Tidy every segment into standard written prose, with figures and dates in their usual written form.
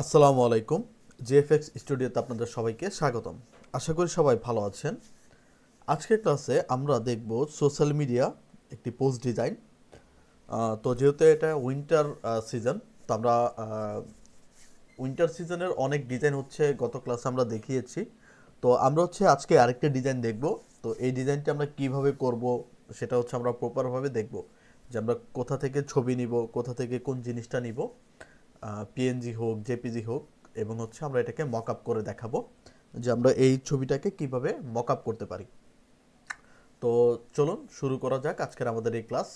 আসসালামু আলাইকুম। জিএফএক্স স্টুডিওতে আপনাদের সবাইকে স্বাগতম। আশা করি সবাই ভালো আছেন। আজকের ক্লাসে আমরা দেখব সোশ্যাল মিডিয়া একটি পোস্ট ডিজাইন। তো যেহেতু এটা উইন্টার সিজন, তো আমরা উইন্টার সিজনের অনেক ডিজাইন হচ্ছে গত ক্লাসে আমরা দেখিয়েছি। তো আমরা হচ্ছে আজকে আরেকটা ডিজাইন দেখব। তো এই ডিজাইনটা আমরা কিভাবে করব সেটা হচ্ছে আমরা প্রপারভাবে দেখব, যে আমরা কোথা থেকে ছবি নিব, কোথা থেকে কোন জিনিসটা নিব, পিএনজি হোক জেপিজি হোক, এবং হচ্ছে আমরা এটাকে মক আপ করে দেখাবো যে আমরা এই ছবিটাকে কিভাবে মক আপ করতে পারি। তো চলুন শুরু করা যাক আজকের আমাদের এই ক্লাস।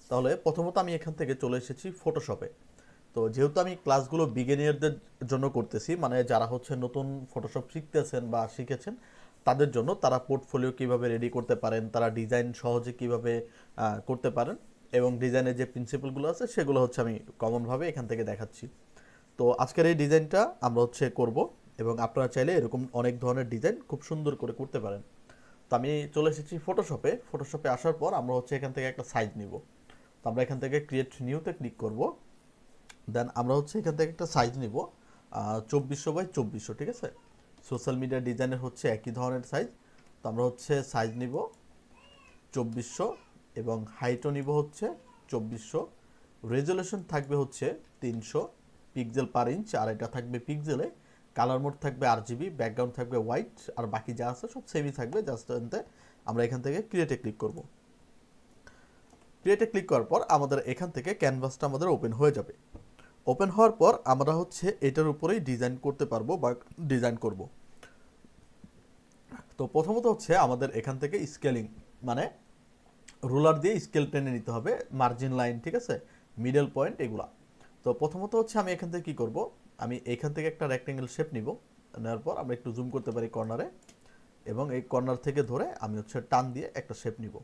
তাহলে প্রথমত আমি এখান থেকে চলে এসেছি ফটোশপে। তো যেহেতু আমি ক্লাসগুলো বিগিনারদের জন্য করতেছি, মানে যারা হচ্ছে নতুন ফটোশপ শিখতেছেন বা শিখেছেন তাদের জন্য, তারা পোর্টফোলিও কিভাবে রেডি করতে পারেন, তারা ডিজাইন সহজে কিভাবে করতে পারেন, এবং ডিজাইনের যে প্রিন্সিপালগুলো আছে সেগুলো হচ্ছে আমি কমনভাবে এখান থেকে দেখাচ্ছি। তো আজকের এই ডিজাইনটা আমরা হচ্ছে করব, এবং আপনারা চাইলে এরকম অনেক ধরনের ডিজাইন খুব সুন্দর করে করতে পারেন। তো আমি চলে এসেছি ফটোশপে আসার পর আমরা হচ্ছে এখান থেকে একটা সাইজ নিব। তো আমরা এখান থেকে ক্রিয়েট নিউতে ক্লিক করব। দেন আমরা হচ্ছে এখান থেকে একটা সাইজ নিব 2400 বাই 2400, ঠিক আছে। সোশ্যাল মিডিয়া ডিজাইনের হচ্ছে একই ধরনের সাইজ। তো আমরা হচ্ছে সাইজ নিব 2400, এবং হাইটও নিব হচ্ছে 2400। রেজুলেশন থাকবে হচ্ছে 300 পিক্সেল পার ইঞ্চ, আর এটা থাকবে পিক্সেলে। কালার মোড থাকবে আরজিবি, ব্যাকগ্রাউন্ড থাকবে হোয়াইট, আর বাকি যা আছে সব সেমই থাকবে। জাস্ট আমরা এখান থেকে ক্রিয়েটে ক্লিক করব। ক্রিয়েটে ক্লিক করার পর আমাদের এখান থেকে ক্যানভাসটা আমাদের ওপেন হয়ে যাবে। ওপেন হওয়ার পর আমরা হচ্ছে এটার উপরেই ডিজাইন করতে পারবো বা ডিজাইন করব। তো প্রথমত হচ্ছে আমাদের এখান থেকে স্কেলিং, মানে রুলার দিয়ে স্কেল টেনে নিতে হবে, মার্জিন লাইন, ঠিক আছে, মিডল পয়েন্ট, এগুলা। তো প্রথমত হচ্ছে আমি এখান থেকে কি করব, আমি এখান থেকে একটা রেক্টেঙ্গেল শেপ নিব। নেওয়ার পর আমরা একটু জুম করতে পারি কর্নারে, এবং এই কর্নার থেকে ধরে আমি হচ্ছে টান দিয়ে একটা শেপ নিব,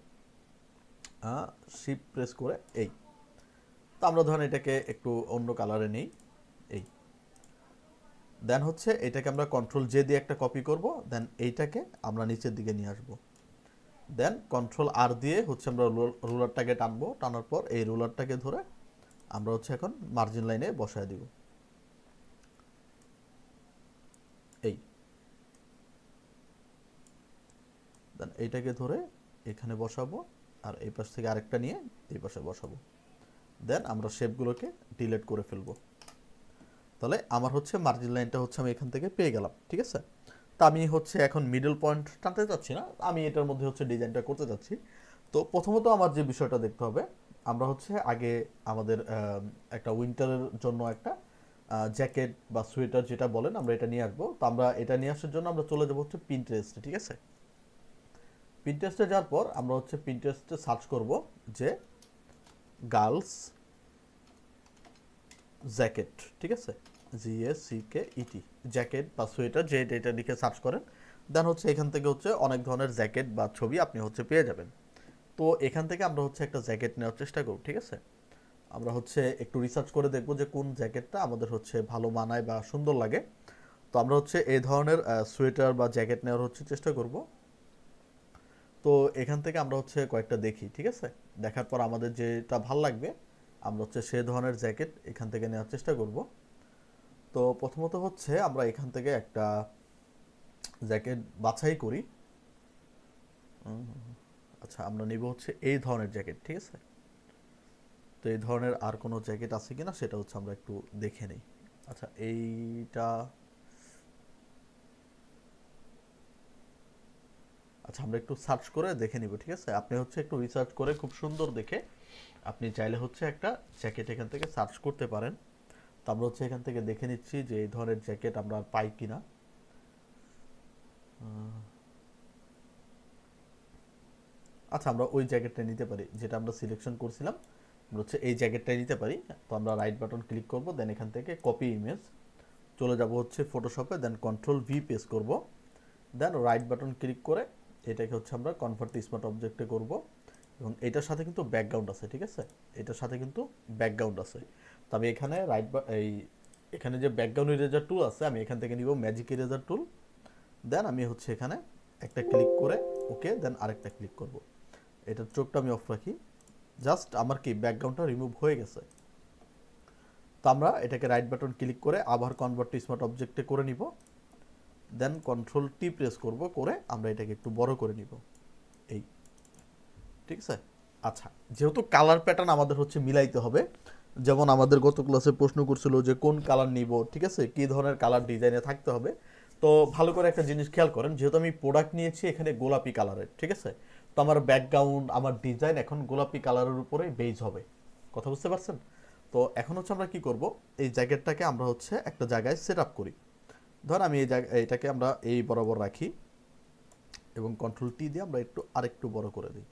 শিফট প্রেস করে এই। তো আমরা ধরেন এটাকে একটু অন্য কালারে নেই, এই। দেন হচ্ছে এটাকে আমরা কন্ট্রোল জে দিয়ে একটা কপি করব। দেন এইটাকে আমরা নিচের দিকে নিয়ে আসবো। দেন কন্ট্রোল আর দিয়ে হচ্ছে আমরা রুলারটাকে টানবো। টানার পর এই রুলারটাকে ধরে আমরা হচ্ছে এখন মার্জিন লাইনে বসায় দিব, এই। দেন এইটাকে ধরে এখানে বসাবো, আর এই পাশ থেকে আরেকটা নিয়ে এই পাশে বসাবো। দেন আমরা শেপগুলোকে ডিলিট করে ফেলবো। তাহলে আমার হচ্ছে মার্জিন লাইনটা হচ্ছে আমি এখান থেকে পেয়ে গেলাম, ঠিক আছে। তা আমি হচ্ছে এখন মিডল পয়েন্ট টানতে চাচ্ছি না, আমি এটার মধ্যে হচ্ছে ডিজাইনটা করতে চাচ্ছি। তো প্রথমত আমার যে বিষয়টা দেখতে হবে, আমরা হচ্ছে আগে আমাদের একটা উইন্টারের জন্য একটা জ্যাকেট বা সোয়েটার যেটা বলেন, আমরা এটা নিয়ে আসবো। তো আমরা এটা নিয়ে আসার জন্য আমরা চলে যাবো হচ্ছে পিন্টারেস্টে, ঠিক আছে। পিন্টারেস্টে যাওয়ার পর আমরা হচ্ছে পিন্টারেস্টে সার্চ করব যে গার্লস জ্যাকেট, ঠিক আছে, GACKET, জ্যাকেট বা সোয়েটার, যে এটা লিখে সার্চ করেন। দেন হচ্ছে এখান থেকে হচ্ছে অনেক ধরনের জ্যাকেট বা ছবি আপনি হচ্ছে পেয়ে যাবেন। তো এখান থেকে আমরা হচ্ছে একটা জ্যাকেট নেওয়ার চেষ্টা করব, ঠিক আছে। আমরা হচ্ছে একটু রিসার্চ করে দেখব যে কোন জ্যাকেটটা আমাদের হচ্ছে ভালো মানায় বা সুন্দর লাগে। তো আমরা হচ্ছে এই ধরনের সোয়েটার বা জ্যাকেট নেওয়ার হচ্ছে চেষ্টা করব। তো এখান থেকে আমরা হচ্ছে কয়েকটা দেখি, ঠিক আছে। দেখার পর আমাদের যেটা ভাল লাগবে আমরা হচ্ছে সে ধরনের জ্যাকেট এখান থেকে নেওয়ার চেষ্টা করব। তো প্রথমত হচ্ছে আমরা এখান থেকে একটা জ্যাকেট বাছাই করি। আচ্ছা, আমরা নিব হচ্ছে এই ধরনের জ্যাকেট, ঠিক আছে। তো এই ধরনের আর কোনো জ্যাকেট আছে কিনা সেটা হচ্ছে আমরা একটু দেখে নিই। আচ্ছা, এইটা, আচ্ছা আমরা একটু সার্চ করে দেখে নিব, ঠিক আছে। আপনি হচ্ছে একটু রিসার্চ করে খুব সুন্দর দেখে আপনি চাইলে হচ্ছে একটা জ্যাকেট এখান থেকে সার্চ করতে পারেন। তো আমরা হচ্ছে এখান থেকে দেখে নিচ্ছি যে এই ধরনের জ্যাকেট আমরা পাই কিনা। আচ্ছা, আমরা ওই জ্যাকেটটা নিতে পারি যেটা আমরা সিলেকশন করছিলাম, আমরা হচ্ছে এই জ্যাকেটটাই নিতে পারি। তো আমরা রাইট বাটন ক্লিক করব, দেন এখান থেকে কপি ইমেজ, চলে যাব হচ্ছে ফটোশপে, দেন কন্ট্রোল ভি প্রেস করব। দেন রাইট বাটন ক্লিক করে এটাকে হচ্ছে আমরা কনভার্ট স্মার্ট অবজেক্টে করব, এবং এটার সাথে কিন্তু ব্যাকগ্রাউন্ড আছে, ঠিক আছে। এটার সাথে কিন্তু ব্যাকগ্রাউন্ড আছে। তো আমি এখানে এখানে যে ব্যাকগ্রাউন্ড ইরেজার টুল আছে, আমি এখান থেকে নিব ম্যাজিক ইরেজার টুল। দেন আমি হচ্ছে এখানে একটা ক্লিক করে ওকে, দেন আরেকটা ক্লিক করব। এটার চোখটা আমি অফ রাখি। জাস্ট আমার কি ব্যাকগ্রাউন্ডটা রিমুভ হয়ে গেছে। তো আমরা এটাকে রাইট বাটন ক্লিক করে আবার কনভার্ট টু স্মার্ট অবজেক্টে করে নিব, দেন কন্ট্রোল টি প্রেস করব, করে আমরা এটাকে একটু বড় করে নিব এই, ঠিক আছে। আচ্ছা, যেহেতু কালার প্যাটার্ন আমাদের হচ্ছে মিলাইতে হবে, যেমন আমাদের গত ক্লাসে প্রশ্ন করছিল যে কোন কালার নিব, ঠিক আছে, কী ধরনের কালার ডিজাইনে থাকতে হবে। তো ভালো করে একটা জিনিস খেয়াল করেন, যেহেতু আমি প্রোডাক্ট নিয়েছি এখানে গোলাপি কালারের, ঠিক আছে, তো আমার ব্যাকগ্রাউন্ড আমার ডিজাইন এখন গোলাপি কালারের উপরে বেজ হবে। কথা বুঝতে পারছেন? তো এখন হচ্ছে আমরা কি করব, এই জ্যাকেটটাকে আমরা হচ্ছে একটা জায়গায় সেট আপ করি। ধর আমি এই এইটাকে আমরা এই বরাবর রাখি এবং কন্ট্রোল টি দিয়ে আমরা একটু আরেকটু বড় করে দিই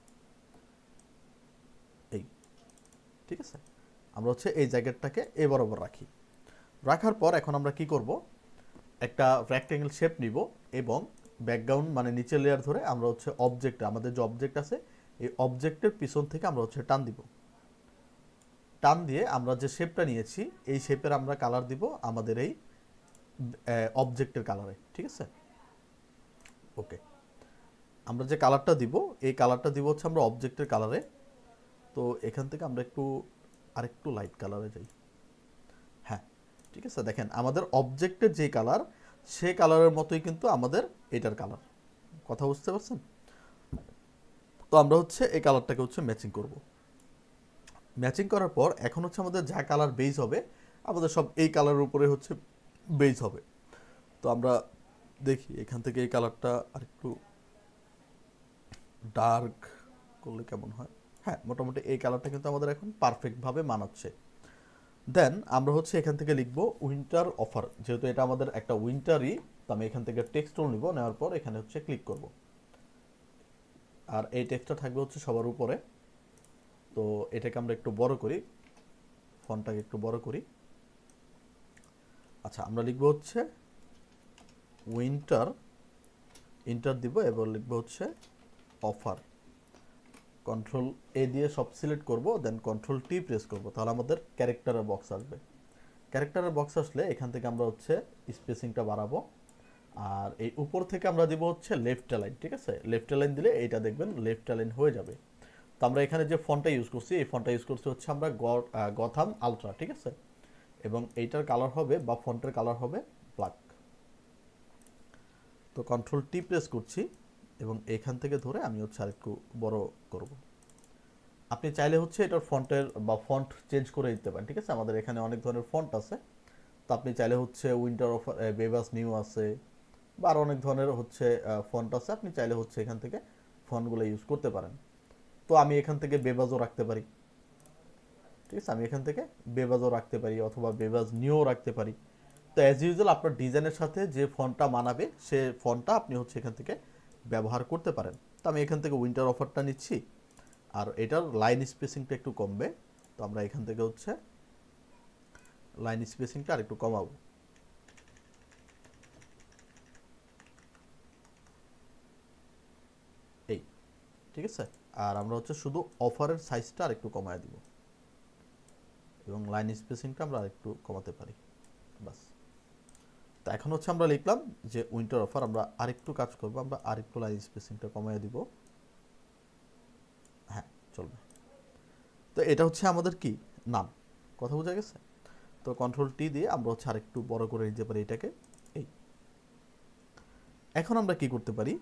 এই, ঠিক আছে। আমরা হচ্ছে এই জ্যাকেটটাকে এই বরাবর রাখি, রাখার পর এখন আমরা কি করব, একটা রেক্ট্যাঙ্গেল শেপ নিব এবং ব্যাকগ্রাউন্ড মানে নিচের লেয়ার ধরে আমরা হচ্ছে অবজেক্টে, আমাদের যে অবজেক্ট আছে এই অবজেক্টের পিছন থেকে আমরা হচ্ছে টান দিব, টান দিয়ে আমরা যে শেপটা নিয়েছি এই শেপের আমরা কালার দিব আমাদের এই অবজেক্টের কালারে, ঠিক আছে। ওকে, আমরা যে কালারটা দিব এই কালারটা দিব হচ্ছে আমরা অবজেক্টের কালারে। তো এখান থেকে আমরা একটু আরেকটু লাইট কালারে যাই, হ্যাঁ, ঠিক আছে। দেখেন আমাদের অবজেক্টের যে কালার সেই কালারের মতোই কিন্তু আমাদের এটার কালার। কথা বুঝতে পারছেন? তো আমরা হচ্ছে এই কালারটাকে হচ্ছে ম্যাচিং করব। ম্যাচিং করার পর এখন হচ্ছে আমাদের যা কালার বেজ হবে আমাদের সব এই কালারের উপরে হচ্ছে বেজ হবে। তো আমরা দেখি এখান থেকে এই কালারটা আরেকটু ডার্ক করলে কেমন হয়। হ্যাঁ, মোটামুটি এই কালারটা কিন্তু আমাদের এখন পারফেক্টভাবে মানাচ্ছে। দেন আমরা হচ্ছে এখান থেকে লিখব উইন্টার অফার, যেহেতু এটা আমাদের একটা উইন্টারই, তো আমি এখান থেকে টেক্সট টুল নিব, নেওয়ার পর এখানে হচ্ছে ক্লিক করব, আর এই টেক্সটটা থাকবে হচ্ছে সবার উপরে। তো এটাকে আমরা একটু বড় করি, ফন্টটাকে একটু বড় করি। আচ্ছা, আমরা লিখব হচ্ছে উইন্টার, ইন্টার দিব এবং লিখব হচ্ছে অফার। কন্ট্রোল এ দিয়ে সব সিলেক্ট করব, দেন কন্ট্রোল টি প্রেস করব, তাহলে আমাদের ক্যারেক্টারের বক্স আসবে। ক্যারেক্টারের বক্স আসলে এখান থেকে আমরা হচ্ছে স্পেসিংটা বাড়াবো, আর এই উপর থেকে আমরা দিব হচ্ছে লেফট অ্যালাইন, ঠিক আছে। লেফট অ্যালাইন দিলে এইটা দেখবেন লেফট অ্যালাইন হয়ে যাবে। তো আমরা এখানে যে ফন্টটা ইউজ করছি এই ফন্টটা ইউজ করছি হচ্ছে আমরা গথাম আলট্রা, ঠিক আছে, এবং এইটার কালার হবে বা ফন্টের কালার হবে ব্ল্যাক। তো কন্ট্রোল টি প্রেস করছি এবং এখান থেকে ধরে আমি হচ্ছে আরেকটু বড় করব। আপনি চাইলে হচ্ছে এটার ফন্টের বা ফন্ট চেঞ্জ করে দিতে পারেন, ঠিক আছে। আমাদের এখানে অনেক ধরনের ফন্ট আছে, তো আপনি চাইলে হচ্ছে উইন্টার অফ বেবাস নিউ আছে বা আরও অনেক ধরনের হচ্ছে ফন্ট আছে, আপনি চাইলে হচ্ছে এখান থেকে ফন্টগুলো ইউজ করতে পারেন। তো আমি এখান থেকে বেবাজও রাখতে পারি, ঠিক আছে, আমি এখান থেকে বেবাজও রাখতে পারি অথবা বেবাজ নিউও রাখতে পারি। তো অ্যাজ ইউজুয়াল আপনার ডিজাইনের সাথে যে ফন্টটা মানাবে সে ফন্টটা আপনি হচ্ছে এখান থেকে ব্যবহার করতে পারেন। তো আমি এখান থেকে উইন্টার অফারটা নিচ্ছি, আর এটার লাইন স্পেসিংটা একটু কমবে, তো আমরা এখান থেকে হচ্ছে লাইন স্পেসিংটা আর একটু কমাবো। এই, ঠিক আছে। আর আমরা হচ্ছে শুধু অফারের সাইজটা আর একটু কমায় দিব এবং লাইন স্পেসিংটা আমরা আরেকটু কমাতে পারি, বাস। তো এখন হচ্ছে আমরা লিখলাম যে উইন্টার অফার, আমরা আরেকটু কাজ করব, আমরা আরেকটু লাইন স্পেসিংটা কমায় দিব, হ্যাঁ চলবে। তো এটা হচ্ছে আমাদের কি নাম, কথা বোঝা গেছে। তো কন্ট্রোল টি দিয়ে আমরা হচ্ছে আরেকটু বড় করে নিতে পারি এটাকে এই। এখন আমরা কি করতে পারি,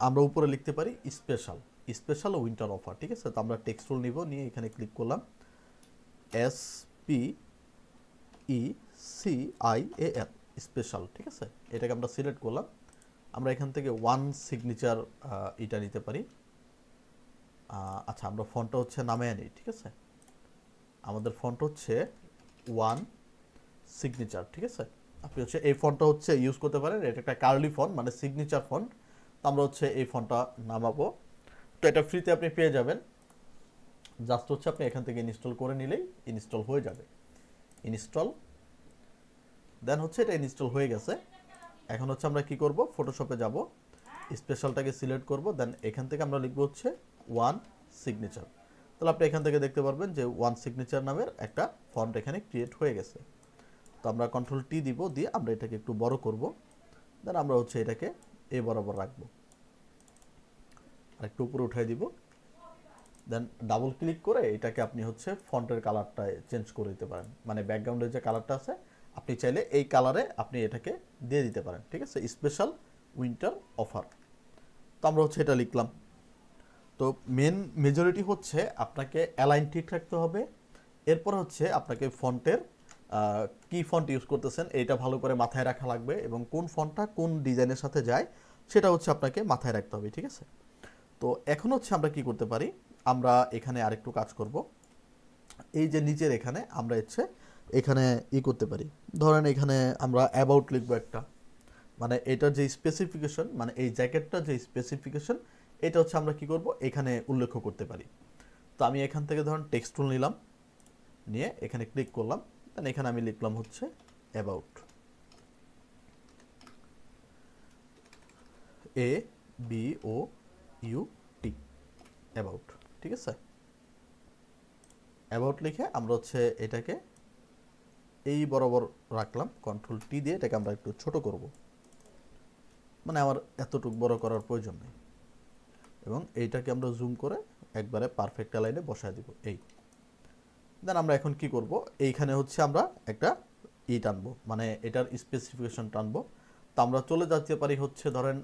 আমরা উপরে লিখতে পারি স্পেশাল, স্পেশাল উইন্টার অফার, ঠিক আছে। তো আমরা টেক্সট টুল নিব, নিয়ে এখানে ক্লিক করলাম, SPECIAL স্পেশাল, ঠিক আছে। এটাকে আমরা সিলেক্ট করলাম, আমরা এখান থেকে ওয়ান সিগনেচার এটা নিতে পারি। আচ্ছা, আমরা ফন্টটা হচ্ছে নামে আনি, ঠিক আছে। আমাদের ফন্ট হচ্ছে ওয়ান সিগনেচার, ঠিক আছে। আপনি হচ্ছে এই ফন্টটা হচ্ছে ইউজ করতে পারেন, এটা একটা কার্লি ফন্ট মানে সিগনেচার ফন্ট। তো আমরা হচ্ছে এই ফন্টটা নামাবো, তো এটা ফ্রিতে আপনি পেয়ে যাবেন, জাস্ট হচ্ছে আপনি এখান থেকে ইনস্টল করে নিলেই ইনস্টল হয়ে যাবে। ইনস্টল, দেন হচ্ছে এটা ইনস্টল হয়ে গেছে। এখন হচ্ছে আমরা কি করব, ফটোশপে যাব, স্পেশালটাকে সিলেক্ট করব, দেন এখান থেকে আমরা লিখব হচ্ছে ওয়ান সিগনেচার। তাহলে আপনি এখান থেকে দেখতে পারবেন যে ওয়ান সিগনেচার নামের একটা ফন্ট এখানে ক্রিয়েট হয়ে গেছে। তো আমরা কন্ট্রোল টি দিব, দিয়ে আমরা এটাকে একটু বড় করব, দেন আমরা হচ্ছে এটাকে এই বরাবর রাখবো, আর একটু উপরে উঠাই দিব, দেন ডাবল ক্লিক করে এটাকে আপনি হচ্ছে ফন্টের কালারটা চেঞ্জ করে দিতে পারেন, মানে ব্যাকগ্রাউন্ডের যে কালারটা আছে আপনি চাইলে এই কালারে আপনি এটাকে দিয়ে দিতে পারেন, ঠিক আছে, স্পেশাল উইন্টার অফার। তো আমরা হচ্ছে এটা লিখলাম। তো মেন মেজরিটি হচ্ছে আপনাকে অ্যালাইন ঠিক রাখতে হবে, এরপর হচ্ছে আপনাকে ফন্টের কি ফন্ট ইউজ করতেছেন এইটা ভালো করে মাথায় রাখা লাগবে, এবং কোন ফন্টটা কোন ডিজাইনের সাথে যায় সেটা হচ্ছে আপনাকে মাথায় রাখতে হবে, ঠিক আছে। তো এখন হচ্ছে আমরা কি করতে পারি, আমরা এখানে আরেকটু কাজ করব। এই যে নিচের এখানে আমরা হচ্ছে এখানে করতে পারি, ধরেন এখানে আমরা অ্যাবাউট লিখবো একটা, মানে এটার যে স্পেসিফিকেশন, মানে এই জ্যাকেটটার যে স্পেসিফিকেশন এটা হচ্ছে আমরা কি করব এখানে উল্লেখ করতে পারি। তো আমি এখান থেকে ধরেন টেক্সট টুল নিলাম, নিয়ে এখানে ক্লিক করলাম, দেন এখানে আমি লিখলাম হচ্ছে অ্যাবাউট, ABOUT, অ্যাবাউট, ঠিক আছে। অ্যাবাউট লিখে আমরা হচ্ছে এটাকে এই বরাবর রাখলাম, কন্ট্রোল টি দিয়ে এটাকে আমরা একটু ছোট করব, মানে আমার এতটুকু বড় করার প্রয়োজন নেই, এবং এইটাকে আমরা জুম করে একবারে পারফেক্ট লাইনে বসায় দিব এই। দেন আমরা এখন কি করব, এইখানে হচ্ছে আমরা একটা টানবো, মানে এটার স্পেসিফিকেশন টানবো। তো আমরা চলে যেতে পারি হচ্ছে ধরেন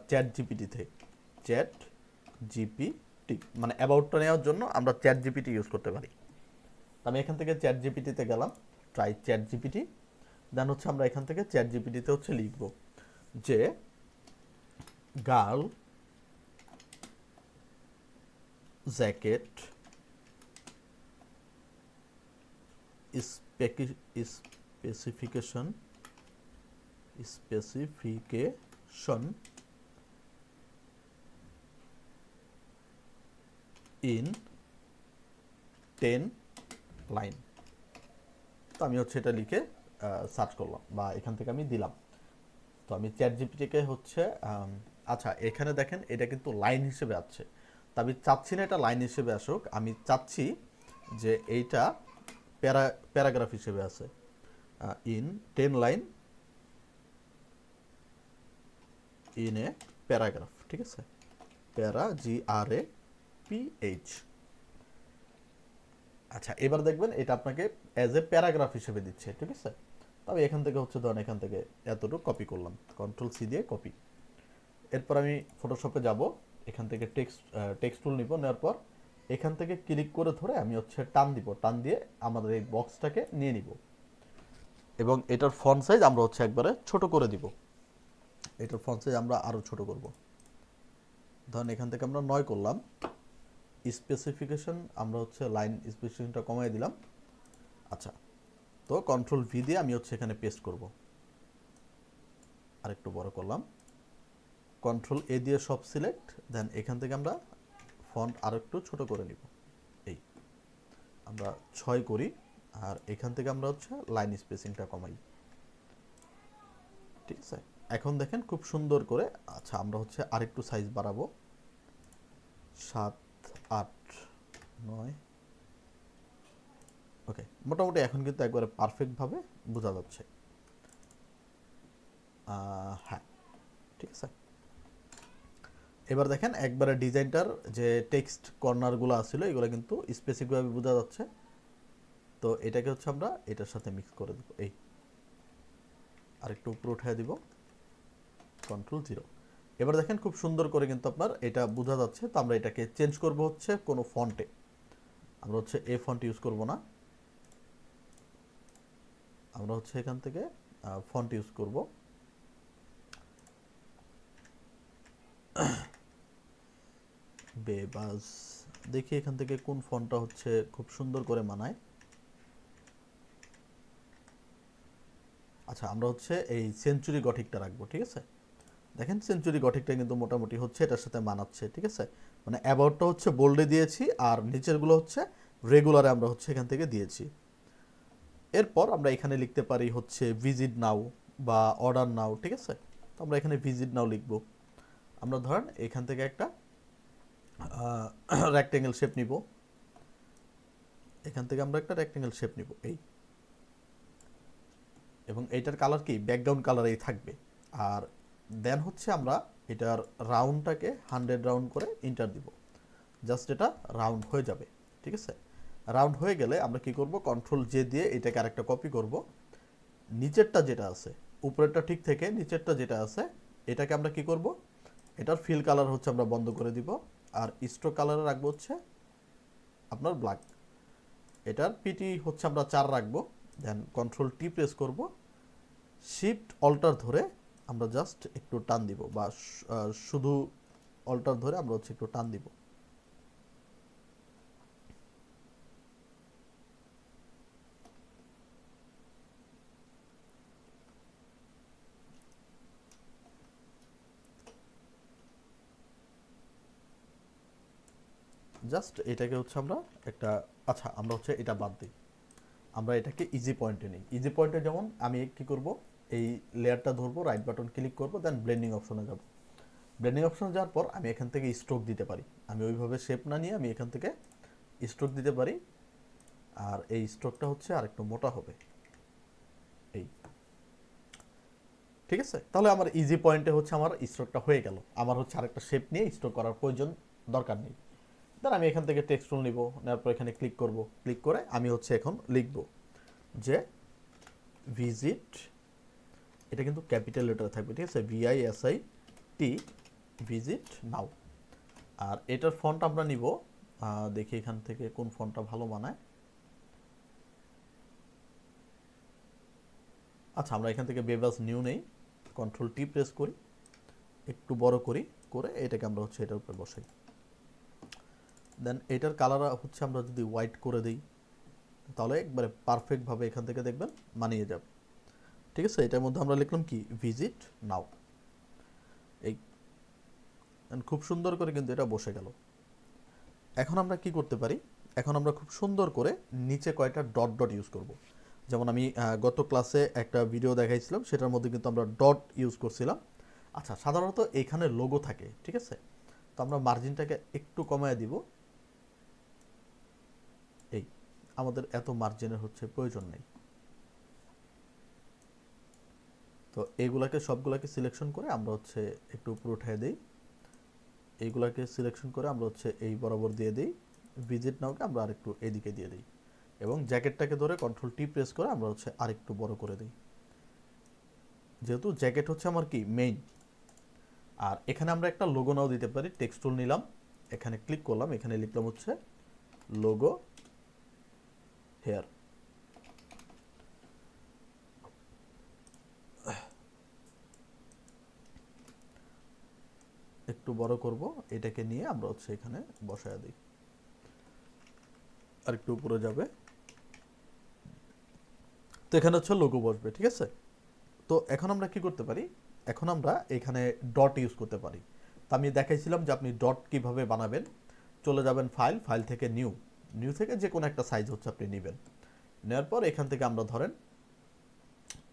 চ্যাট জিপিটিতে, চ্যাট জিপিটি, মানে অ্যাবাউটটা নেওয়ার জন্য আমরা চ্যাট জিপিটি ইউজ করতে পারি। আমি এখান থেকে চ্যাট জিপিটিতে গেলাম, ট্রাই চ্যাট জিপিটি, দেন হচ্ছে আমরা এখান থেকে চ্যাট জিপিটিতে হচ্ছে লিখব যে girl jacket specification in 10 line. তো আমি হচ্ছে এটা লিখে সার্চ করলাম, বা এখান থেকে আমি দিলাম। তো আমি চ্যাট জিপিটিকে হচ্ছে আচ্ছা এখানে দেখেন এটা কিন্তু লাইন হিসেবে আছে, তো আমি চাচ্ছি না এটা লাইন হিসেবে আসুক, আমি চাচ্ছি যে এইটা প্যারাগ্রাফ হিসেবে আছে, in 10 line in a paragraph, ঠিক আছে, প্যারা GRAPH। আচ্ছা এবার দেখবেন এটা আপনাকে অ্যাজ এ প্যারাগ্রাফ হিসেবে দিচ্ছে, ঠিক আছে। তবে এখান থেকে হচ্ছে ধরেন এখান থেকে এতটুকু কপি করলাম, কন্ট্রোল সি দিয়ে কপি। এরপর আমি ফটোশপে যাব, এখান থেকে টেক্সট টুল নিব, নেওয়ার পর এখান থেকে ক্লিক করে ধরে আমি হচ্ছে টান দিব, টান দিয়ে আমাদের এই বক্সটাকে নিয়ে নিব, এবং এটার ফন্ট সাইজ আমরা হচ্ছে একবারে ছোট করে দিব। এটার ফন্ট সাইজ আমরা আরও ছোট করব, ধরেন এখান থেকে আমরা 9 করলাম। স্পেসিফিকেশন আমরা হচ্ছে লাইন স্পেসিফিকেশনটা কমাই দিলাম। আচ্ছা, তো কন্ট্রোল ভি দিয়ে আমি হচ্ছে এখানে পেস্ট করব, আরেকটু বড় করলাম, কন্ট্রোল এ দিয়ে সব সিলেক্ট, দেন এখান থেকে আমরা ফন্ট আরেকটু ছোট করে নিব, এই আমরা 6 করি, আর এখান থেকে আমরা হচ্ছে লাইন স্পেসিংটা কমাই, ঠিক আছে। এখন দেখেন খুব সুন্দর করে। আচ্ছা আমরা হচ্ছে আরেকটু সাইজ বাড়াবো, 7, 8, 9, ওকে, মোটামুটি এখন কিন্তু একবারে পারফেক্টভাবে বোঝা যাচ্ছে। হ্যাঁ ঠিক আছে। এবার দেখেন একবারে ডিজাইনটার যে টেক্সট কর্নারগুলো আসছিল এগুলো কিন্তু স্পেসিফিকভাবে বোঝা যাচ্ছে। তো এটাকে হচ্ছে আমরা এটার সাথে মিক্স করে দেবো, এই আরেকটু উপরে উঠিয়ে দিব, কন্ট্রোল 0। এবার দেখেন খুব সুন্দর করে কিন্তু আপনার এটা বোঝা যাচ্ছে। তো আমরা এটাকে চেঞ্জ করব হচ্ছে কোনো ফন্টে, আমরা হচ্ছে এ ফন্ট ইউজ করব না, আমরা হচ্ছে এখান থেকে ফন্ট ইউজ করব বেবাস। দেখি এখান থেকে কোন ফন্টটা হচ্ছে খুব সুন্দর করে মানায়। আচ্ছা আমরা হচ্ছে এই সেঞ্চুরি গঠিকটা রাখবো, ঠিক আছে। দেখেন সেঞ্চুরি গঠিকটা কিন্তু মোটামুটি হচ্ছে এটার সাথে মানাচ্ছে, ঠিক আছে। মানে অ্যাবাউটটা হচ্ছে বোল্ডে দিয়েছি, আর নিচেরগুলো হচ্ছে রেগুলারে আমরা হচ্ছে এখান থেকে দিয়েছি। এরপর আমরা এখানে লিখতে পারি হচ্ছে ভিজিট নাও বা অর্ডার নাও, ঠিক আছে। তো আমরা এখানে ভিজিট নাও লিখব। আমরা ধরেন এখান থেকে একটা রেক্টেঙ্গেল শেপ নিব, এখান থেকে আমরা একটা রেক্টেঙ্গেল শেপ নিব, এই, এবং এইটার কালার কি ব্যাকগ্রাউন্ড কালারেই থাকবে। আর দেন হচ্ছে আমরা এটার রাউন্ডটাকে 100 রাউন্ড করে ইন্টার দিব। জাস্ট এটা রাউন্ড হয়ে যাবে, ঠিক আছে। রাউন্ড হয়ে গেলে আমরা কি করব, কন্ট্রোল জে দিয়ে এটাকে আরেকটা কপি করব। নিচেরটা যেটা আছে, উপরেরটা ঠিক থেকে নিচেরটা যেটা আছে এটাকে আমরা কি করব, এটার ফিল কালার হচ্ছে আমরা বন্ধ করে দিব, আর স্ট্রোক কালারে রাখবো হচ্ছে আপনার ব্ল্যাক। এটার পিটি হচ্ছে আমরা 4 রাখবো। দেন কন্ট্রোল টি প্রেস করব, শিফট অল্টার ধরে আমরা জাস্ট একটু টান দিব, বা শুধু অল্টার ধরে আমরা হচ্ছে একটু টান দিব। জাস্ট এটাকে হচ্ছে আমরা একটা, আচ্ছা আমরা হচ্ছে এটা বাদ দিই, আমরা এটাকে ইজি পয়েন্টে নিই। ইজি পয়েন্টে যেমন আমি কি করব, এই লেয়ারটা ধরবো, রাইট বাটন ক্লিক করব, দেন ব্লেন্ডিং অপশনে যাব। ব্লেন্ডিং অপশনে যাওয়ার পর আমি এখান থেকে স্ট্রোক দিতে পারি। আমি ওইভাবে শেপ না নিয়ে আমি এখান থেকে স্ট্রোক দিতে পারি, আর এই স্ট্রোকটা হচ্ছে আর একটু মোটা হবে, এই, ঠিক আছে। তাহলে আমার ইজি পয়েন্টে হচ্ছে আমার স্ট্রোকটা হয়ে গেল, আমার হচ্ছে আরেকটা শেপ নিয়ে স্ট্রোক করার প্রয়োজন দরকার নেই। দেন আমি এখান থেকে টেক্সট টুল নিব, নেওয়ার পর এখানে ক্লিক করব, ক্লিক করে আমি হচ্ছে এখন লিখব যে ভিজিট, এটা কিন্তু ক্যাপিটাল লেটার থাকবে, ঠিক আছে, VISIT, ভিজিট নাও। আর এটার ফন্ট আমরা নিব, দেখি এখান থেকে কোন ফন্টটা ভালো মানায়। আচ্ছা আমরা এখান থেকে বেবাস নিউ নেই, কন্ট্রোল টি প্রেস করি, একটু বড় করি, করে এটাকে আমরা হচ্ছে এটার উপরে বসাই। দেন এটার কালার হচ্ছে আমরা যদি হোয়াইট করে দিই তাহলে একবারে পারফেক্টভাবে এখান থেকে দেখবেন মানিয়ে যাবে, ঠিক আছে। এটার মধ্যে আমরা লিখলাম কি, ভিজিট নাও, এই খুব সুন্দর করে কিন্তু এটা বসে গেল। এখন আমরা কি করতে পারি, এখন আমরা খুব সুন্দর করে নিচে কয়েকটা ডট ডট ইউজ করব। যেমন আমি গত ক্লাসে একটা ভিডিও দেখাইছিলাম, সেটার মধ্যে কিন্তু আমরা ডট ইউজ করছিলাম। আচ্ছা সাধারণত এখানে লোগো থাকে, ঠিক আছে, তো আমরা মার্জিনটাকে একটু কমায় দিব, এই, আমাদের এত মার্জিনের হচ্ছে প্রয়োজন নেই। তো এইগুলাকে সবগুলাকে সিলেকশন করে আমরা হচ্ছে একটু উপরে উঠায় দিই, এইগুলাকে সিলেকশন করে আমরা হচ্ছে এই বরাবর দিয়ে দিই, ভিজিট নাওকে আমরা আরেকটু এদিকে দিয়ে দিই, এবং জ্যাকেটটাকে ধরে কন্ট্রোল টি প্রেস করে আমরা হচ্ছে আরেকটু বড় করে দিই, যেহেতু জ্যাকেট হচ্ছে আমার কি মেইন। আর এখানে আমরা একটা লোগো নাও দিতে পারি, টেক্সট টুল নিলাম, এখানে ক্লিক করলাম, এখানে লিখলাম হচ্ছে লোগো হেয়ার। একটু বড় করব, এটাকে নিয়ে আমরা হচ্ছে এখানে বসায় দিই, আর একটু উপরে যাবে, তো এখানে হচ্ছে লোগো বসবে, ঠিক আছে। তো এখন আমরা কি করতে পারি, এখন আমরা এখানে ডট ইউজ করতে পারি। তো আমি দেখাইছিলাম যে আপনি ডট কিভাবে বানাবেন। চলে যাবেন ফাইল, ফাইল থেকে নিউ, নিউ থেকে যে কোনো একটা সাইজ হচ্ছে আপনি নেবেন, নেওয়ার পর এখান থেকে আমরা ধরেন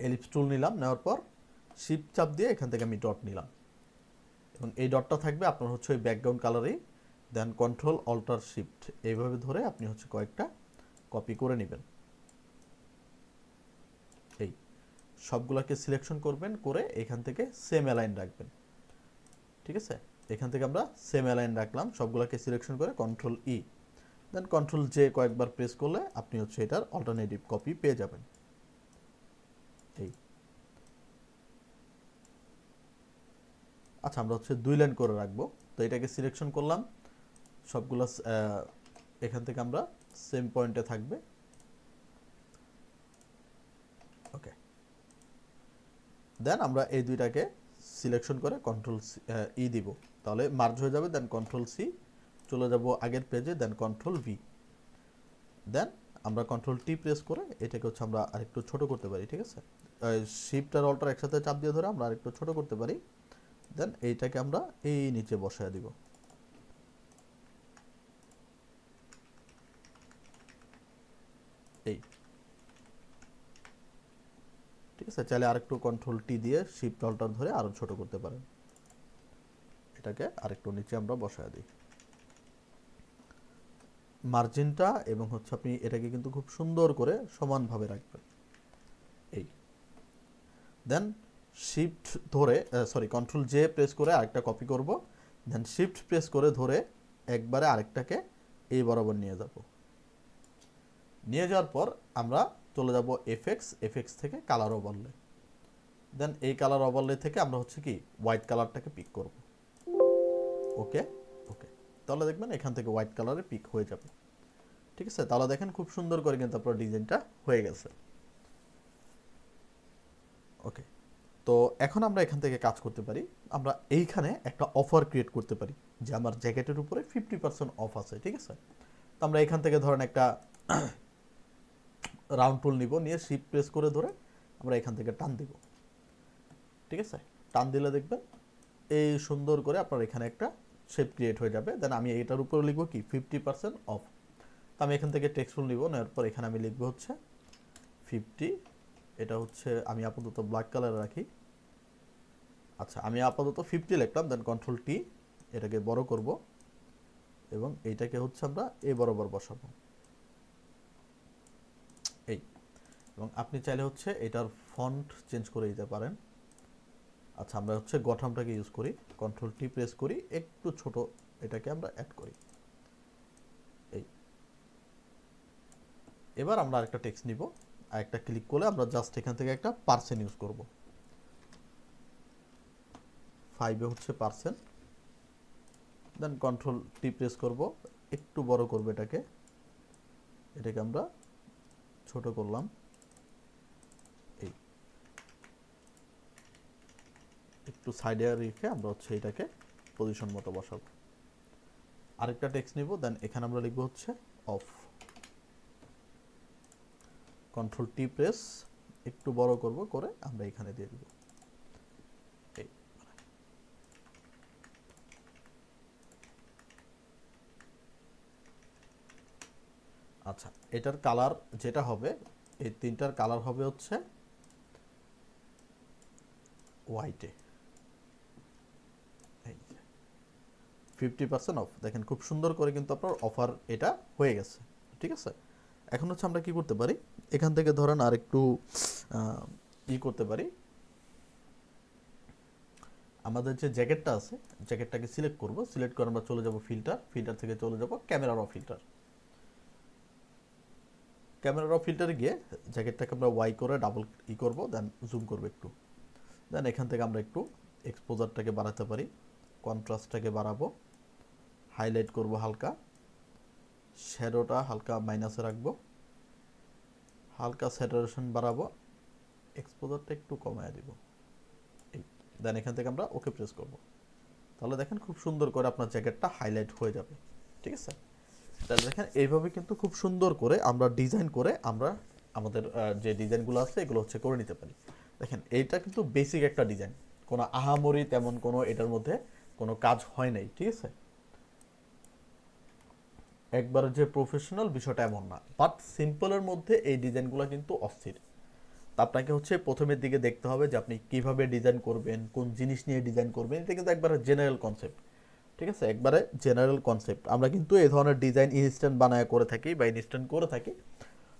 এলিপস টুল নিলাম, নেওয়ার পর শিফট চাপ দিয়ে এখান থেকে আমি ডট নিলাম, এবং এই ডটটা থাকবে আপনার হচ্ছে ওই ব্যাকগ্রাউন্ড কালারেই। দেন কন্ট্রোল অল্টার শিফট এইভাবে ধরে আপনি হচ্ছে কয়েকটা কপি করে নেবেন, এই সবগুলোকে সিলেকশন করবেন, করে এখান থেকে সেম অ্যালাইন রাখবেন, ঠিক আছে। এখান থেকে আমরা সেম অ্যালাইন রাখলাম, সবগুলোকে সিলেকশন করে কন্ট্রোল ই, দেন কন্ট্রোল জে কয়েকবার প্রেস করলে আপনি হচ্ছে এটার অল্টারনেটিভ কপি পেয়ে যাবেন, এই। আচ্ছা আমরা হচ্ছে 2 লাইন করে রাখবো, তো এটাকে সিলেকশন করলাম, সবগুলো এখান থেকে আমরা সেম পয়েন্টে থাকবে, ওকে। দেন আমরা এই দুইটাকে সিলেকশন করে কন্ট্রোল ই দিব, তাহলে মার্জ হয়ে যাবে। দেন কন্ট্রোল সি, চলে যাব আগের পেজে, দেন কন্ট্রোল ভি, দেন আমরা কন্ট্রোল টি প্রেস করে এটাকে হচ্ছে আমরা আরেকটু ছোট করতে পারি, ঠিক আছে। শিফট আর অল্টার একসাথে চাপ দিয়ে ধরে আমরা আরেকটু ছোট করতে পারি। দেন এইটাকে আমরা এই নিচে বসায় দিব, এই, ঠিক আছে। চাইলে আরেকটু কন্ট্রোল টি দিয়ে শিফট অল্টার ধরে আরো ছোট করতে পারেন, এটাকে আরেকটু নিচে আমরা বসায় দিই। মার্জিনটা এবং হচ্ছে আপনি এটাকে কিন্তু খুব সুন্দর করে সমানভাবে রাখবেন, এই। দেন শিফট ধরে, সরি, কন্ট্রোল জে প্রেস করে আরেকটা কপি করব, দেন শিফট প্রেস করে ধরে একবারে আরেকটাকে এই বরাবর নিয়ে যাব। নিয়ে যাওয়ার পর আমরা চলে যাব এফএক্স থেকে কালার ওভারলে। দেন এই কালার ওভারলে থেকে আমরা হচ্ছে কি হোয়াইট কালারটাকে পিক করব। ওকে ওকে, তাহলে দেখবেন এখান থেকে হোয়াইট কালারে পিক হয়ে যাবে। ঠিক আছে, তাহলে দেখেন খুব সুন্দর করে কিন্তু আপনার ডিজাইনটা হয়ে গেছে। ওকে, তো এখন আমরা এখান থেকে কাজ করতে পারি। আমরা এইখানে একটা অফার ক্রিয়েট করতে পারি যে আমার জ্যাকেটের উপরে 50% অফ আছে। ঠিক আছে, তো আমরা এখান থেকে ধরেন একটা রাউন্ড টুল নিব, নিয়ে শিফট প্রেস করে ধরে আমরা এখান থেকে টান দিব। ঠিক আছে, টান দিলে দেখবেন এই সুন্দর করে আপনার এখানে একটা শেপ ক্রিয়েট হয়ে যাবে। দেন আমি এটার উপরে লিখবো কি 50% অফ। তো আমি এখান থেকে টেক্সট টুল নিব, নেওয়ার পর এখানে আমি লিখবো হচ্ছে 50, এটা হচ্ছে আমি আপাতত ব্ল্যাক কালার রাখি। আচ্ছা, আমি আপাতত 50 লিখলাম, দেন কন্ট্রোল টি, এটাকে বড় করব এবং এইটাকে হচ্ছে আমরা এই বরাবর বসাবো এই। এবং আপনি চাইলে হচ্ছে এটার ফন্ট চেঞ্জ করে দিতে পারেন। আচ্ছা, আমরা হচ্ছে গঠনটাকে ইউজ করি, কন্ট্রোল টি প্রেস করি, একটু ছোট এটাকে আমরা অ্যাড করি এই। এবার আমরা আরেকটা টেক্সট নিব, আর একটা ক্লিক করলে আমরা জাস্ট এখান থেকে একটা পার্সেন্ট ইউজ করব। 5 হচ্ছে পার্সেন্ট, দেন কন্ট্রোল টি প্রেস করব, একটু বড় করব এটাকে আমরা ছোট করলাম এই, একটু সাইডে রেখে আমরা হচ্ছে এটাকে পজিশন মতো বসাবো। আরেকটা টেক্সট নিব, দেন এখানে আমরা লিখবো হচ্ছে অফ, কন্ট্রোল টি প্রেস একটু বড় করব, করে আমরা এখানে দিয়ে দিব এই। আচ্ছা, এটার কালার যেটা হবে, এই তিনটার কালার হবে হচ্ছে হোয়াইটে। 50% অফ, দেখেন খুব সুন্দর করে কিন্তু আপনার অফার এটা হয়ে গেছে। ঠিক আছে, এখন হচ্ছে আমরা কি করতে পারি, এখান থেকে ধরেন আর একটু ই করতে পারি। আমাদের যে জ্যাকেটটা আছে, জ্যাকেটটাকে সিলেক্ট করব, সিলেক্ট করে আমরা চলে যাব ফিল্টার থেকে চলে যাব ক্যামেরা র ফিল্টার। ক্যামেরা র ফিল্টারে গিয়ে জ্যাকেটটাকে আমরা ওয়াই করে ডাবল ই করব, দেন জুম করব একটু। দেন এখান থেকে আমরা একটু এক্সপোজারটাকে বাড়াতে পারি, কন্ট্রাস্টটাকে বাড়াবো, হাইলাইট করব হালকা, শ্যাডোটা হালকা মাইনাসে রাখবো, হালকা স্যাচুরেশন বাড়াবো, এক্সপোজারটা একটু কমায় দিব এই। দেন এখান থেকে আমরা ওকে প্রেস করব, তাহলে দেখেন খুব সুন্দর করে আপনার জ্যাকেটটা হাইলাইট হয়ে যাবে। ঠিক আছে, তাহলে দেখেন এইভাবে কিন্তু খুব সুন্দর করে আমরা ডিজাইন করে আমরা আমাদের যে ডিজাইনগুলো আছে এগুলো হচ্ছে করে নিতে পারি। দেখেন এইটা কিন্তু বেসিক একটা ডিজাইন, কোনো আহামরি তেমন কোনো এটার মধ্যে কোনো কাজ হয় নাই। ঠিক আছে, একবার যে প্রফেশনাল বিষয়টা এমন না, বাট সিম্পলের মধ্যে এই ডিজাইনগুলো কিন্তু অস্থির। তা আপনাকে হচ্ছে প্রথমের দিকে দেখতে হবে যে আপনি কিভাবে ডিজাইন করবেন, কোন জিনিস নিয়ে ডিজাইন করবেন, এটা কিন্তু একবারে জেনারেল কনসেপ্ট। ঠিক আছে, একবারে জেনারেল কনসেপ্ট। আমরা কিন্তু এই ধরনের ডিজাইন ইনস্ট্যান্ট বানায় করে থাকি বা ইনস্ট্যান্ট করে থাকি।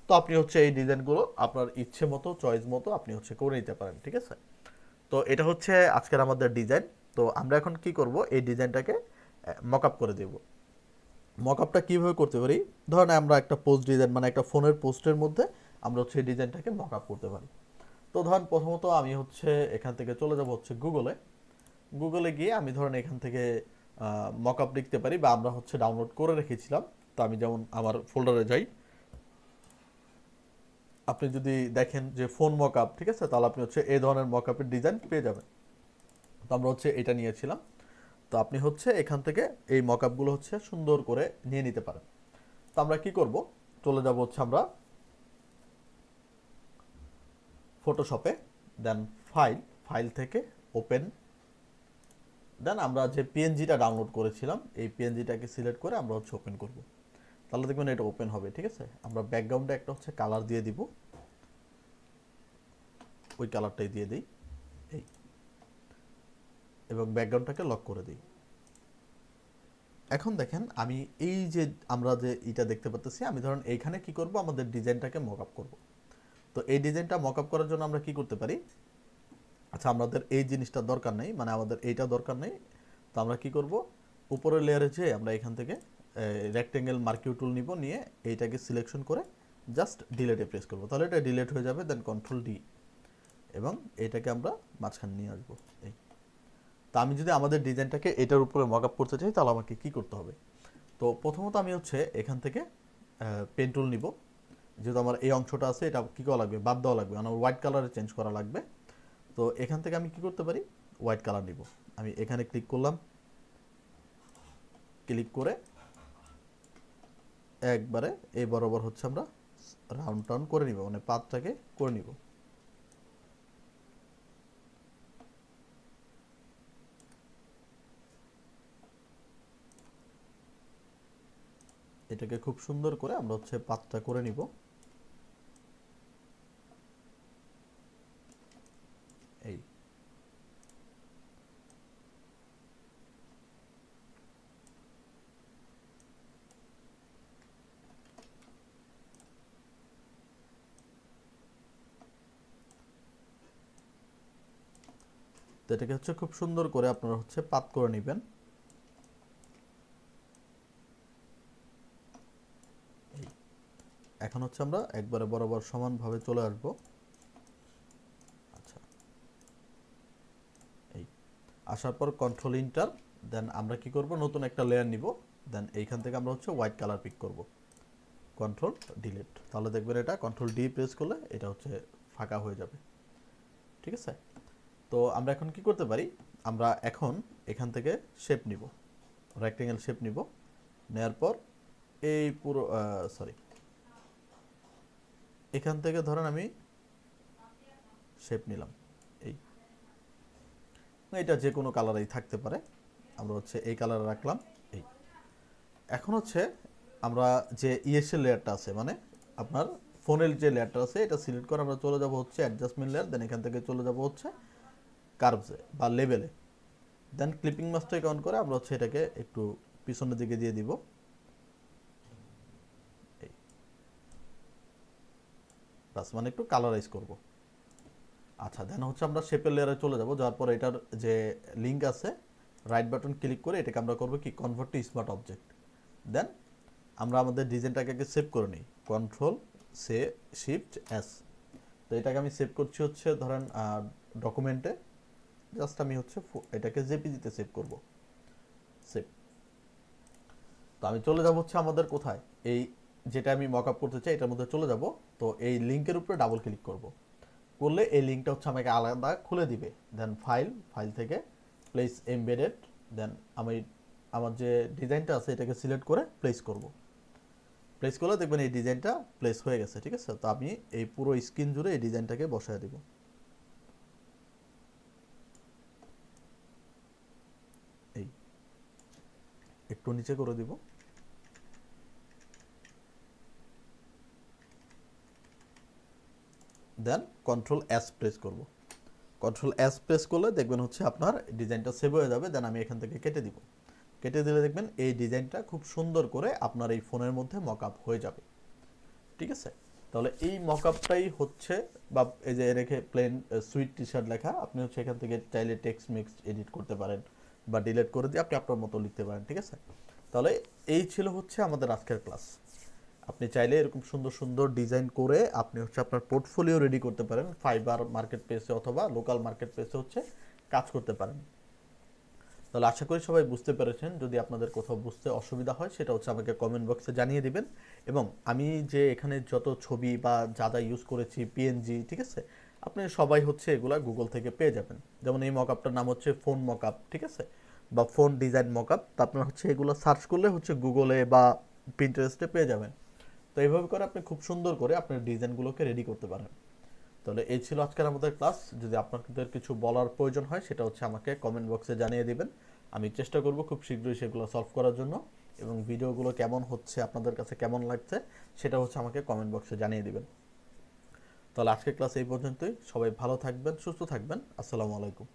তো আপনি হচ্ছে এই ডিজাইনগুলো আপনার ইচ্ছে মতো চয়েস মতো আপনি হচ্ছে করে নিতে পারেন। ঠিক আছে, তো এটা হচ্ছে আজকের আমাদের ডিজাইন। তো আমরা এখন কি করব, এই ডিজাইনটাকে মকআপ করে দেব। মকআপটা কীভাবে করতে পারি, ধরেন আমরা একটা পোস্ট ডিজাইন মানে একটা ফোনের পোস্টের মধ্যে আমরা হচ্ছে এই ডিজাইনটাকে মকআপ করতে পারি। তো ধরেন প্রথমত আমি হচ্ছে এখান থেকে চলে যাব হচ্ছে গুগলে গিয়ে আমি ধরেন এখান থেকে মকআপ লিখতে পারি, বা আমরা হচ্ছে ডাউনলোড করে রেখেছিলাম। তো আমি যেমন আমার ফোল্ডারে যাই, আপনি যদি দেখেন যে ফোন মকআপ, ঠিক আছে, তাহলে আপনি হচ্ছে এই ধরনের মকআপের ডিজাইন পেয়ে যাবেন। তো আমরা হচ্ছে এটা নিয়েছিলাম। তো আপনি হচ্ছে এখান থেকে এই মকআপগুলো হচ্ছে সুন্দর করে নিয়ে নিতে পারেন। তো আমরা কি করব, চলে যাব হচ্ছে আমরা ফটোশপে, দেন ফাইল থেকে ওপেন, দেন আমরা যে পিএনজিটা ডাউনলোড করেছিলাম এই পিএনজিটাকে সিলেক্ট করে আমরা হচ্ছে ওপেন করব। তাহলে দেখবেন এটা ওপেন হবে। ঠিক আছে, আমরা ব্যাকগ্রাউন্ডে একটা হচ্ছে কালার দিয়ে দিব, ওই কালারটাই দিয়ে দিই এই, এবং ব্যাকগ্রাউন্ডটাকে লক করে দিই। এখন দেখেন আমি এই যে আমরা যে এটা দেখতে পাচ্ছি, আমি ধরেন এইখানে কি করব, আমাদের ডিজাইনটাকে মকআপ করব। তো এই ডিজাইনটা মকআপ করার জন্য আমরা কি করতে পারি, আচ্ছা আমাদের এই জিনিসটা দরকার নেই, মানে আমাদের এইটা দরকার নেই। তো আমরা কি করব, উপরের লেয়ারে যেয়ে আমরা এখান থেকে রেক্টেঙ্গেল মার্কিউ টুল নিব, নিয়ে এইটাকে সিলেকশন করে জাস্ট ডিলেটে প্রেস করব, তাহলে এটা ডিলেট হয়ে যাবে। দেন কন্ট্রোল ডি, এবং এটাকে আমরা মাঝখানে নিয়ে আসবো। এই তো আমি যদি আমাদের ডিজাইনটাকে এটার উপরে মক আপ করতে চাই, তাহলে আমাকে কি করতে হবে? তো প্রথমত আমি হচ্ছে এখান থেকে পেন টুল নিব, যেহেতু আমার এই অংশটা আছে, এটা কী করা লাগবে, বাদ দেওয়া লাগবে, আমার হোয়াইট কালারে চেঞ্জ করা লাগবে। তো এখান থেকে আমি কি করতে পারি, হোয়াইট কালার নিব। আমি এখানে ক্লিক করলাম, ক্লিক করে একবারে এই বরাবর হচ্ছে আমরা রাউন্ড টাউন করে নিব, মানে পাতটাকে করে নিব। এটাকে খুব সুন্দর করে আমরা হচ্ছে পাতটা করে নিব। এই তো এটাকে হচ্ছে খুব সুন্দর করে আপনারা হচ্ছে পাত করে নেবেন। এখন হচ্ছে আমরা একবারে বরাবর সমানভাবে চলে আসব। আচ্ছা, এই আসার পর কন্ট্রোল ইন্টার, দেন আমরা কি করব, নতুন একটা লেয়ার নিব। দেন এইখান থেকে আমরা হচ্ছে হোয়াইট কালার পিক করব, কন্ট্রোল ডিলিট। তাহলে দেখবেন এটা কন্ট্রোল ডি প্রেস করলে এটা হচ্ছে ফাঁকা হয়ে যাবে। ঠিক আছে, তো আমরা এখন কি করতে পারি, আমরা এখন এখান থেকে শেপ নিব, রেক্টেঙ্গেল শেপ নিব। নেওয়ার পর এই পুরো এখান থেকে ধরেন আমি শেপ নিলাম, এটা যে কোনো কালারেই থাকতে পারে, আমরা হচ্ছে এই কালারে রাখলাম। এই এখন হচ্ছে আমরা যে ইএসএল লেয়ারটা আছে, মানে আপনার ফোনের যে লেয়ারটা আছে, এটা সিলেক্ট করে আমরা চলে যাব হচ্ছে অ্যাডজাস্টমেন্ট লেয়ার। দেন এখান থেকে চলে যাব হচ্ছে কার্ভসে বা লেভেলে। দেন ক্লিপিং মাস্টারকে অন করে আমরা হচ্ছে এটাকে একটু পিছনের দিকে দিয়ে দিব। বাস, মানে একটু কালারাইজ করব। আচ্ছা, দেন হচ্ছে আমরা শেপের লেয়ারে চলে যাব, যাওয়ার পর এটার যে লিঙ্ক আছে, রাইট বাটন ক্লিক করে এটাকে আমরা করব কি, কনভার্ট টু স্মার্ট অবজেক্ট। দেন আমরা আমাদের ডিজাইনটাকে সেভ করে নিই, কন্ট্রোল শিফট এস। তো এটাকে আমি সেভ করছি হচ্ছে ধরেন ডকুমেন্টে, জাস্ট আমি হচ্ছে এটাকে জেপিজিতে সেভ করব, সেভ। তো আমি চলে যাব হচ্ছে আমাদের কোথায়, এই যেটা আমি মক আপ করতে চাই এটার মধ্যে চলে যাব। তো এই লিঙ্কের উপরে ডাবল ক্লিক করব, করলে এই লিঙ্কটা হচ্ছে আমাকে আলাদা খুলে দিবে। দেন ফাইল থেকে প্লেস এমবেডেড, দেন আমি আমার যে ডিজাইনটা আছে এটাকে সিলেক্ট করে প্লেস করব। প্লেস করলে দেখবেন এই ডিজাইনটা প্লেস হয়ে গেছে। ঠিক আছে, তো আমি এই পুরো স্ক্রিন জুড়ে এই ডিজাইনটাকে বসায় দেব। এই একটু নিচে করে দিব। দেন কন্ট্রোল এস প্রেস করব। কন্ট্রোল এস প্রেস করলে দেখবেন হচ্ছে আপনার ডিজাইনটা সেভ হয়ে যাবে। দেন আমি এখান থেকে কেটে দিব। কেটে দিলে দেখবেন এই ডিজাইনটা খুব সুন্দর করে আপনার এই ফোনের মধ্যে মক আপ হয়ে যাবে। ঠিক আছে, তাহলে এই মক আপটাই হচ্ছে, বা এই যে রেখে প্লেন সুইট টি শার্ট লেখা, আপনি হচ্ছে এখান থেকে চাইলে টেক্সট মিক্স এডিট করতে পারেন বা ডিলিট করে দিয়ে আপনি আপনার মতো লিখতে পারেন। ঠিক আছে, তাহলে এই ছিল হচ্ছে আমাদের আজকের ক্লাস। আপনি চাইলে এরকম সুন্দর সুন্দর ডিজাইন করে আপনি হচ্ছে আপনার পোর্টফোলিও রেডি করতে পারেন, ফাইবার মার্কেট প্লেসে অথবা লোকাল মার্কেট প্লেসে হচ্ছে কাজ করতে পারেন। তাহলে আশা করি সবাই বুঝতে পেরেছেন। যদি আপনাদের কোথাও বুঝতে অসুবিধা হয় সেটা হচ্ছে আমাকে কমেন্ট বক্সে জানিয়ে দিবেন, এবং আমি যে এখানে যত ছবি বা যা যা ইউজ করেছি পিএনজি, ঠিক আছে, আপনি সবাই হচ্ছে এগুলা গুগল থেকে পেয়ে যাবেন। যেমন এই মকআপটার নাম হচ্ছে ফোন মকআপ, ঠিক আছে, বা ফোন ডিজাইন মকআপ। তো আপনার হচ্ছে এগুলো সার্চ করলে হচ্ছে গুগলে বা পিন্টারেস্টে পেয়ে যাবেন। তো এইভাবে করে আপনি খুব সুন্দর করে আপনার ডিজাইনগুলোকে রেডি করতে পারেন। তাহলে এই ছিল আজকের আমাদের ক্লাস। যদি আপনাদের কিছু বলার প্রয়োজন হয় সেটা হচ্ছে আমাকে কমেন্ট বক্সে জানিয়ে দিবেন। আমি চেষ্টা করব খুব শীঘ্রই সেগুলো সলভ করার জন্য, এবং ভিডিওগুলো কেমন হচ্ছে, আপনাদের কাছে কেমন লাগছে সেটা হচ্ছে আমাকে কমেন্ট বক্সে জানিয়ে দিবেন। তাহলে আজকের ক্লাস এই পর্যন্তই। সবাই ভালো থাকবেন, সুস্থ থাকবেন। আসসালামু আলাইকুম।